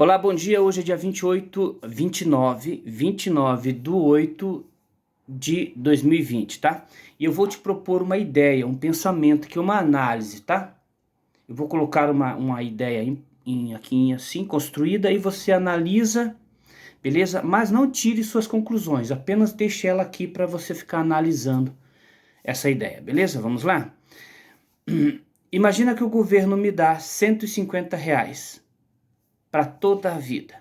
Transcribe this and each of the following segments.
Olá, bom dia. Hoje é dia 29 de 8 de 2020, tá? E eu vou te propor uma ideia, um pensamento, que é uma análise, tá? Eu vou colocar uma ideia aqui assim, construída, e você analisa, beleza? Mas não tire suas conclusões, apenas deixe ela aqui para você ficar analisando essa ideia, beleza? Vamos lá? Imagina que o governo me dá R$ 150 para toda a vida,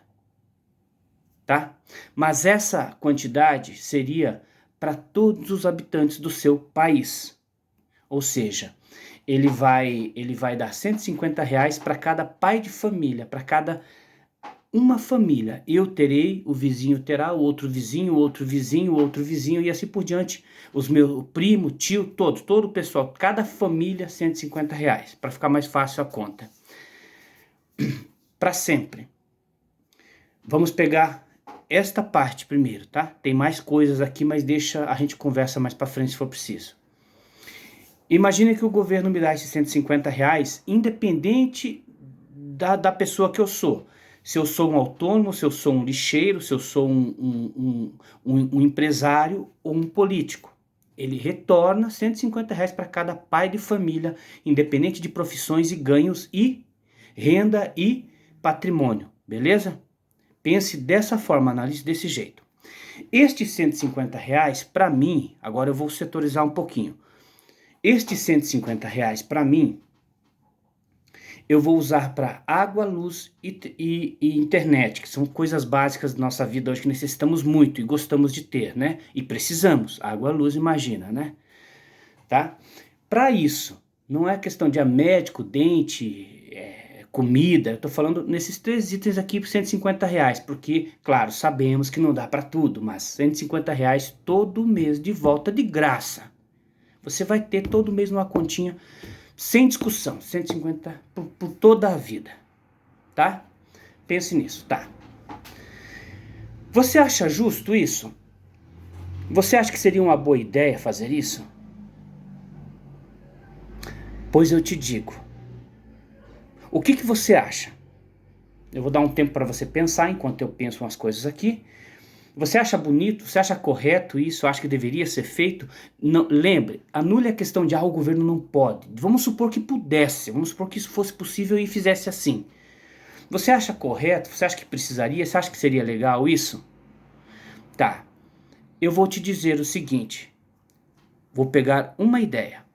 tá? Mas essa quantidade seria para todos os habitantes do seu país. Ou seja, ele vai dar R$ 150 para cada pai de família, para cada uma família. Eu terei, o vizinho terá, o outro vizinho, o outro vizinho, o outro vizinho, e assim por diante. Os meus primo, tio, todo o pessoal, cada família R$ 150, para ficar mais fácil a conta. Para sempre. Vamos pegar esta parte primeiro, tá? Tem mais coisas aqui, mas deixa, a gente conversa mais para frente se for preciso. Imagine que o governo me dá esses R$ 150, independente da pessoa que eu sou. Se eu sou um autônomo, se eu sou um lixeiro, se eu sou um empresário ou um político. Ele retorna R$ 150 para cada pai de família, independente de profissões e ganhos e renda e patrimônio, beleza? Pense dessa forma, analise desse jeito. Estes R$ 150 para mim, agora eu vou setorizar um pouquinho. Estes R$ 150 para mim, eu vou usar para água, luz e internet, que são coisas básicas da nossa vida hoje que necessitamos muito e gostamos de ter, né? E precisamos. Água, luz, imagina, né? Tá? Para isso, não é questão de médico, dente, comida, eu tô falando nesses 3 itens aqui por R$ 150, porque, claro, sabemos que não dá para tudo, mas R$ 150 todo mês de volta de graça. Você vai ter todo mês uma continha sem discussão, 150 por toda a vida, tá? Pense nisso, tá? Você acha justo isso? Você acha que seria uma boa ideia fazer isso? Pois eu te digo. O que você acha? Eu vou dar um tempo para você pensar enquanto eu penso umas coisas aqui. Você acha bonito? Você acha correto isso? Acha que deveria ser feito? Não, lembre, anule a questão de o governo não pode. Vamos supor que pudesse, vamos supor que isso fosse possível e fizesse assim. Você acha correto? Você acha que precisaria? Você acha que seria legal isso? Tá, eu vou te dizer o seguinte. Vou pegar uma ideia.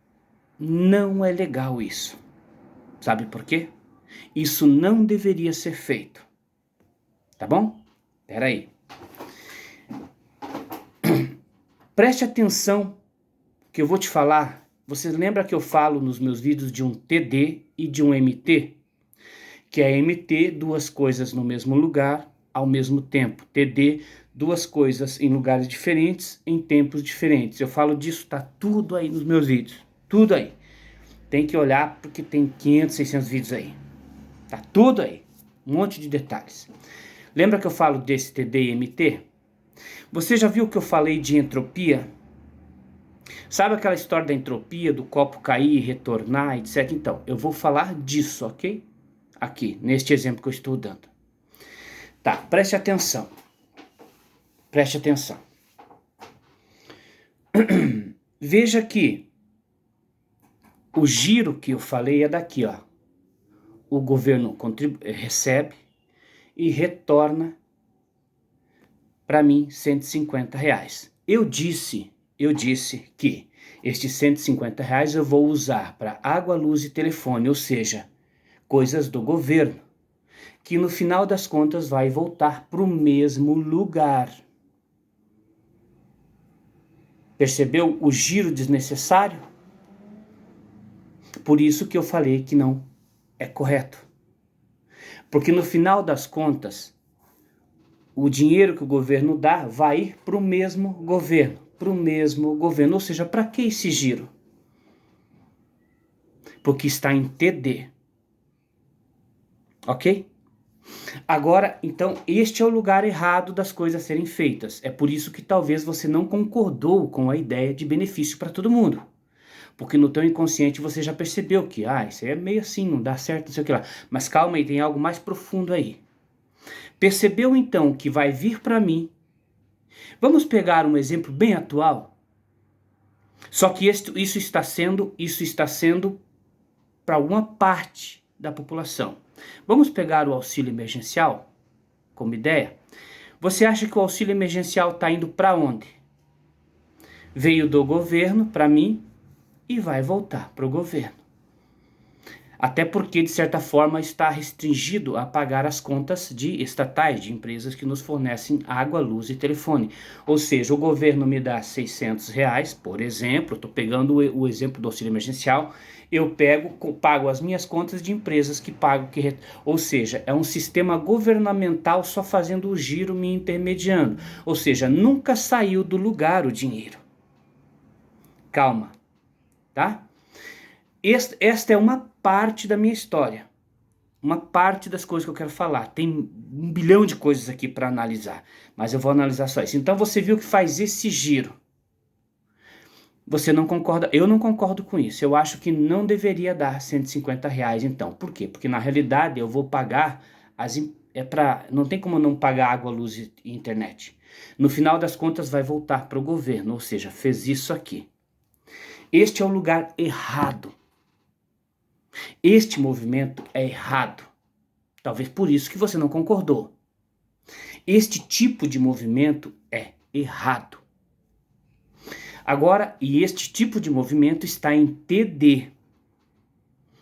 Não é legal isso. Sabe por quê? Isso não deveria ser feito. Tá bom? Pera aí. Preste atenção que eu vou te falar. Você lembra que eu falo nos meus vídeos de um TD e de um MT? Que é MT, duas coisas no mesmo lugar, ao mesmo tempo. TD, duas coisas em lugares diferentes, em tempos diferentes. Eu falo disso, tá tudo aí nos meus vídeos. Tudo aí. Tem que olhar porque tem 500, 600 vídeos aí. Tá tudo aí. Um monte de detalhes. Lembra que eu falo desse TD e MT? Você já viu que eu falei de entropia? Sabe aquela história da entropia, do copo cair e retornar, etc? Então, eu vou falar disso, ok? Aqui, neste exemplo que eu estou dando. Tá, preste atenção. Preste atenção. Veja que o giro que eu falei é daqui, ó. O governo recebe e retorna para mim R$ 150. Eu disse que estes R$ 150 eu vou usar para água, luz e telefone, ou seja, coisas do governo, que no final das contas vai voltar para o mesmo lugar. Percebeu o giro desnecessário? Por isso que eu falei que não é correto. Porque no final das contas, o dinheiro que o governo dá vai ir para o mesmo governo. Ou seja, para que esse giro? Porque está em TD. Ok? Agora, então, este é o lugar errado das coisas serem feitas. É por isso que talvez você não concordou com a ideia de benefício para todo mundo. Porque no teu inconsciente você já percebeu que, isso aí é meio assim, não dá certo, não sei o que lá. Mas calma aí, tem algo mais profundo aí. Percebeu então que vai vir para mim. Vamos pegar um exemplo bem atual. Só que isso está sendo para alguma parte da população. Vamos pegar o auxílio emergencial como ideia. Você acha que o auxílio emergencial está indo para onde? Veio do governo para mim e vai voltar para o governo. Até porque, de certa forma, está restringido a pagar as contas de estatais, de empresas que nos fornecem água, luz e telefone. Ou seja, o governo me dá R$600, por exemplo, estou pegando o exemplo do auxílio emergencial, eu pago as minhas contas de empresas que pagam, ou seja, é um sistema governamental só fazendo o giro, me intermediando. Ou seja, nunca saiu do lugar o dinheiro. Calma, tá? Esta é uma parte da minha história, uma parte das coisas que eu quero falar. Tem 1 bilhão de coisas aqui para analisar, mas eu vou analisar só isso. Então você viu que faz esse giro. Você não concorda? Eu não concordo com isso. Eu acho que não deveria dar R$150 então. Por quê? Porque na realidade eu vou pagar não tem como não pagar água, luz e internet. No final das contas vai voltar para o governo, ou seja, fez isso aqui. Este é o lugar errado. Este movimento é errado. Talvez por isso que você não concordou. Este tipo de movimento é errado. Agora, e este tipo de movimento está em TD.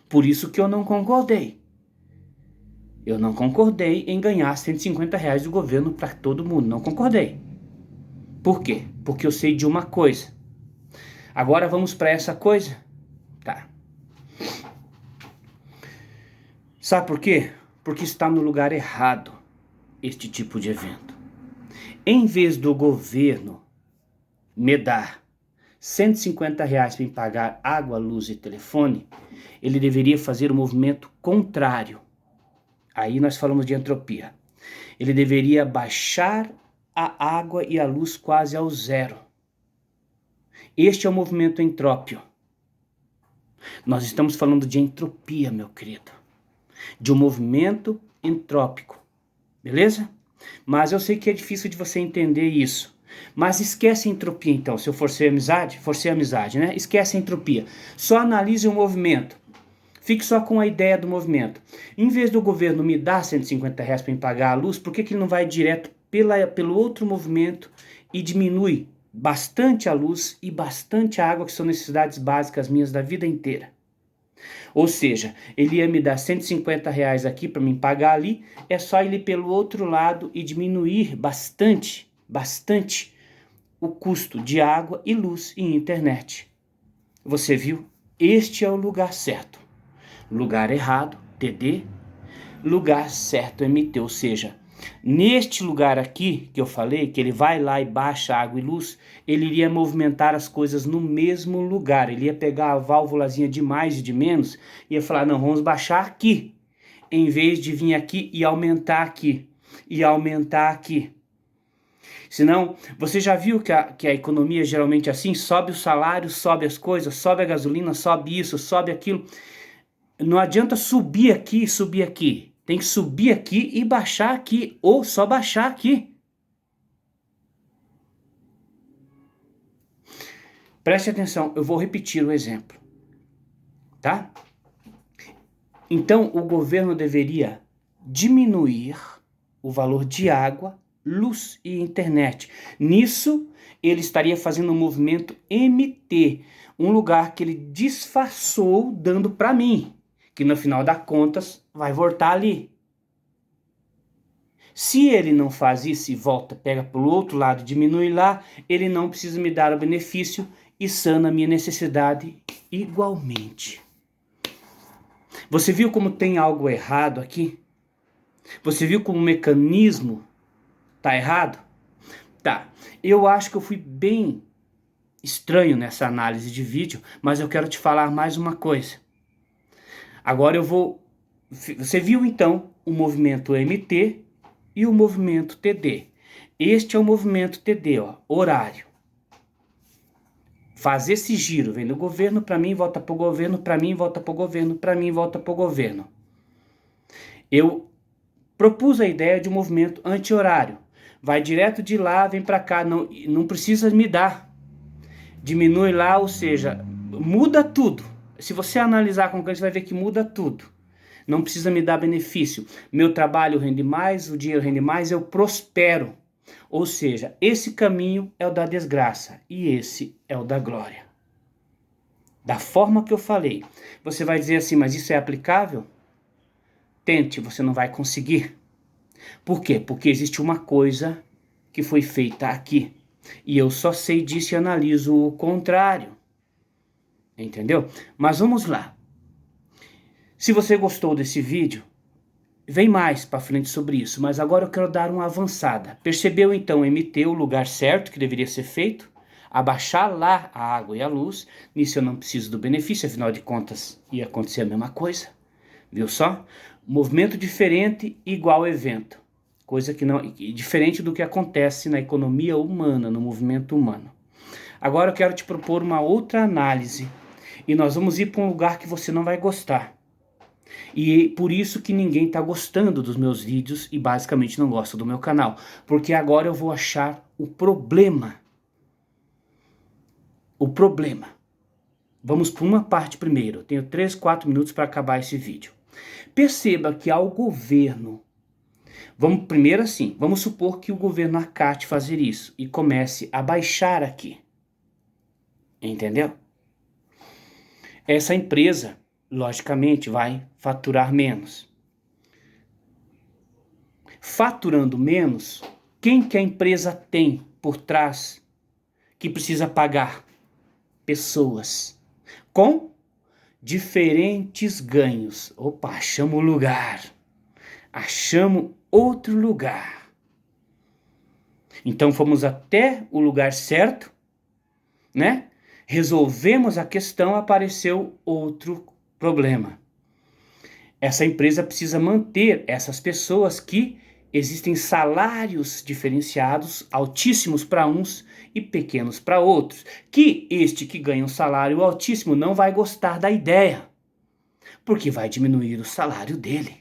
Por isso que eu não concordei. Eu não concordei em ganhar R$150 do governo para todo mundo. Não concordei. Por quê? Porque eu sei de uma coisa. Agora vamos para essa coisa? Tá. Sabe por quê? Porque está no lugar errado este tipo de evento. Em vez do governo me dar R$150 para me pagar água, luz e telefone, ele deveria fazer o movimento contrário. Aí nós falamos de entropia. Ele deveria baixar a água e a luz quase ao zero. Este é o movimento entrópio. Nós estamos falando de entropia, meu querido. De um movimento entrópico, beleza? Mas eu sei que é difícil de você entender isso. Mas esquece a entropia então, se eu forcei amizade, né? Esquece a entropia. Só analise o movimento. Fique só com a ideia do movimento. Em vez do governo me dar R$150 para me pagar a luz, por que ele não vai direto pelo outro movimento e diminui bastante a luz e bastante a água, que são necessidades básicas minhas da vida inteira? Ou seja, ele ia me dar R$150 aqui para me pagar ali, é só ele ir pelo outro lado e diminuir bastante o custo de água e luz e internet. Você viu? Este é o lugar certo. Lugar errado, TD. Lugar certo, MT. Ou seja, neste lugar aqui que eu falei, que ele vai lá e baixa água e luz, ele iria movimentar as coisas no mesmo lugar. Ele ia pegar a válvulazinha de mais e de menos e ia falar, não, vamos baixar aqui, em vez de vir aqui e aumentar aqui, e aumentar aqui. Senão, você já viu que a economia geralmente é assim? Sobe o salário, sobe as coisas, sobe a gasolina, sobe isso, sobe aquilo. Não adianta subir aqui e subir aqui. Tem que subir aqui e baixar aqui, ou só baixar aqui. Preste atenção, eu vou repetir o exemplo, tá? Então, o governo deveria diminuir o valor de água, luz e internet. Nisso, ele estaria fazendo um movimento MT, um lugar que ele disfarçou dando para mim, que no final das contas vai voltar ali. Se ele não faz isso e volta, pega pelo outro lado, diminui lá, ele não precisa me dar o benefício e sana a minha necessidade igualmente. Você viu como tem algo errado aqui? Você viu como o mecanismo tá errado? Tá, eu acho que eu fui bem estranho nessa análise de vídeo, mas eu quero te falar mais uma coisa. Agora eu vou... Você viu então o movimento MT e o movimento TD. Este é o movimento TD, ó, horário. Faz esse giro, vem do governo para mim, volta para o governo, para mim, volta para o governo, para mim, volta para o governo. Propus a ideia de um movimento anti-horário. Vai direto de lá, vem para cá, não precisa me dar. Diminui lá, ou seja, muda tudo. Se você analisar com calma, você vai ver que muda tudo. Não precisa me dar benefício. Meu trabalho rende mais, o dinheiro rende mais, eu prospero. Ou seja, esse caminho é o da desgraça e esse é o da glória. Da forma que eu falei. Você vai dizer assim, mas isso é aplicável? Tente, você não vai conseguir. Por quê? Porque existe uma coisa que foi feita aqui. E eu só sei disso e analiso o contrário. Entendeu? Mas vamos lá. Se você gostou desse vídeo, vem mais para frente sobre isso. Mas agora eu quero dar uma avançada. Percebeu então MT, o lugar certo que deveria ser feito? Abaixar lá a água e a luz. Nisso eu não preciso do benefício, afinal de contas ia acontecer a mesma coisa. Viu só? Movimento diferente igual evento. Coisa que não, diferente do que acontece na economia humana, no movimento humano. Agora eu quero te propor uma outra análise. E nós vamos ir para um lugar que você não vai gostar. E por isso que ninguém está gostando dos meus vídeos e basicamente não gosta do meu canal. Porque agora eu vou achar o problema. O problema. Vamos por uma parte primeiro. Eu tenho 3, 4 minutos para acabar esse vídeo. Perceba que ao governo... Vamos primeiro assim, vamos supor que o governo acate fazer isso e comece a baixar aqui. Entendeu? Essa empresa, logicamente, vai faturar menos. Faturando menos, quem que a empresa tem por trás que precisa pagar? Pessoas com diferentes ganhos. Opa, achamos o lugar. Achamos outro lugar. Então fomos até o lugar certo, né? Resolvemos a questão, apareceu outro problema. Essa empresa precisa manter essas pessoas que existem salários diferenciados, altíssimos para uns e pequenos para outros. Que este que ganha um salário altíssimo não vai gostar da ideia, porque vai diminuir o salário dele.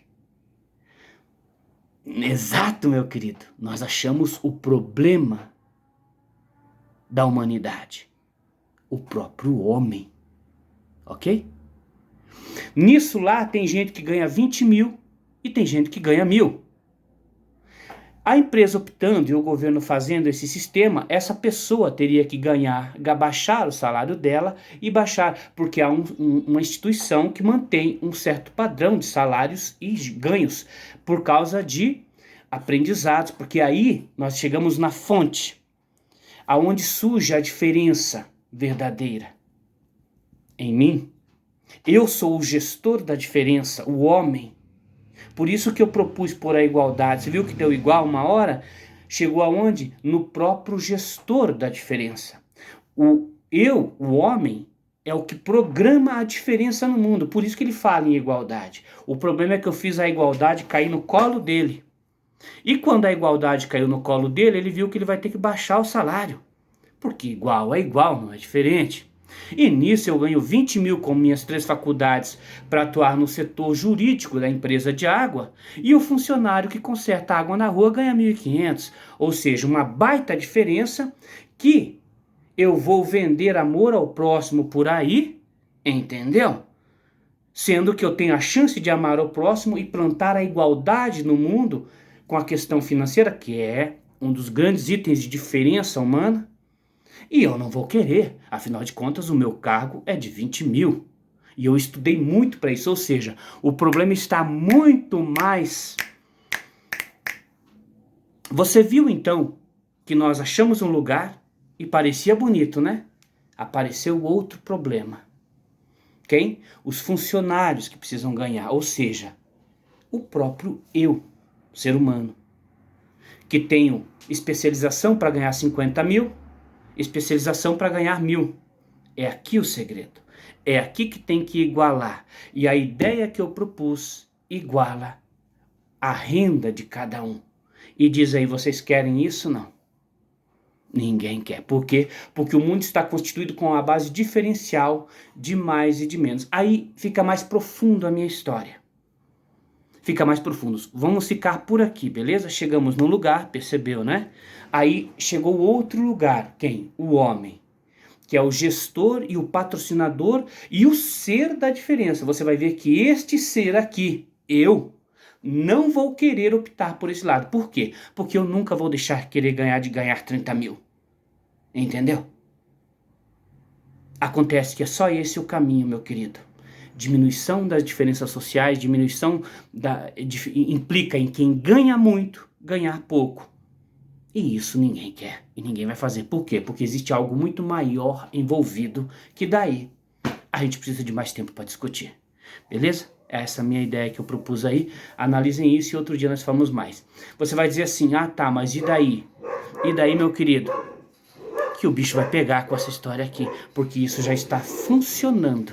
Exato, meu querido. Nós achamos o problema da humanidade. O próprio homem. Ok? Nisso lá tem gente que ganha 20 mil e tem gente que ganha 1.000. A empresa optando e o governo fazendo esse sistema, essa pessoa teria que baixar o salário dela e baixar, porque há uma instituição que mantém um certo padrão de salários e ganhos por causa de aprendizados, porque aí nós chegamos na fonte, aonde surge a diferença verdadeira. Em mim, eu sou o gestor da diferença, o homem. Por isso que eu propus por a igualdade. Você viu que deu igual uma hora? Chegou aonde? No próprio gestor da diferença. O homem, é o que programa a diferença no mundo. Por isso que ele fala em igualdade. O problema é que eu fiz a igualdade cair no colo dele. E quando a igualdade caiu no colo dele, ele viu que ele vai ter que baixar o salário. Porque igual é igual, não é diferente. E nisso eu ganho 20 mil com minhas 3 faculdades para atuar no setor jurídico da empresa de água, e o funcionário que conserta água na rua ganha 1.500, ou seja, uma baita diferença que eu vou vender amor ao próximo por aí, entendeu? Sendo que eu tenho a chance de amar ao próximo e plantar a igualdade no mundo com a questão financeira, que é um dos grandes itens de diferença humana. E eu não vou querer, afinal de contas o meu cargo é de 20 mil. E eu estudei muito para isso, ou seja, o problema está muito mais... Você viu então que nós achamos um lugar e parecia bonito, né? Apareceu outro problema. Quem? Os funcionários que precisam ganhar, ou seja, o próprio eu, ser humano, que tenho especialização para ganhar 50 mil, especialização para ganhar 1.000. É aqui o segredo. É aqui que tem que igualar. E a ideia que eu propus iguala a renda de cada um. E diz aí, vocês querem isso? Não. Ninguém quer. Por quê? Porque o mundo está constituído com uma base diferencial de mais e de menos. Aí fica mais profundo a minha história. fica mais profundo. Vamos ficar por aqui, beleza? Chegamos num lugar, percebeu, né? Aí chegou outro lugar, quem? O homem, que é o gestor e o patrocinador e o ser da diferença. Você vai ver que este ser aqui, eu, não vou querer optar por esse lado. Por quê? Porque eu nunca vou deixar querer ganhar 30 mil. Entendeu? Acontece que é só esse o caminho, meu querido. Diminuição das diferenças sociais, implica em quem ganha muito, ganhar pouco. E isso ninguém quer, e ninguém vai fazer. Por quê? Porque existe algo muito maior envolvido, que daí a gente precisa de mais tempo para discutir. Beleza? Essa é a minha ideia que eu propus aí. Analisem isso e outro dia nós falamos mais. Você vai dizer assim, ah tá, mas e daí? E daí, meu querido? Que o bicho vai pegar com essa história aqui, porque isso já está funcionando.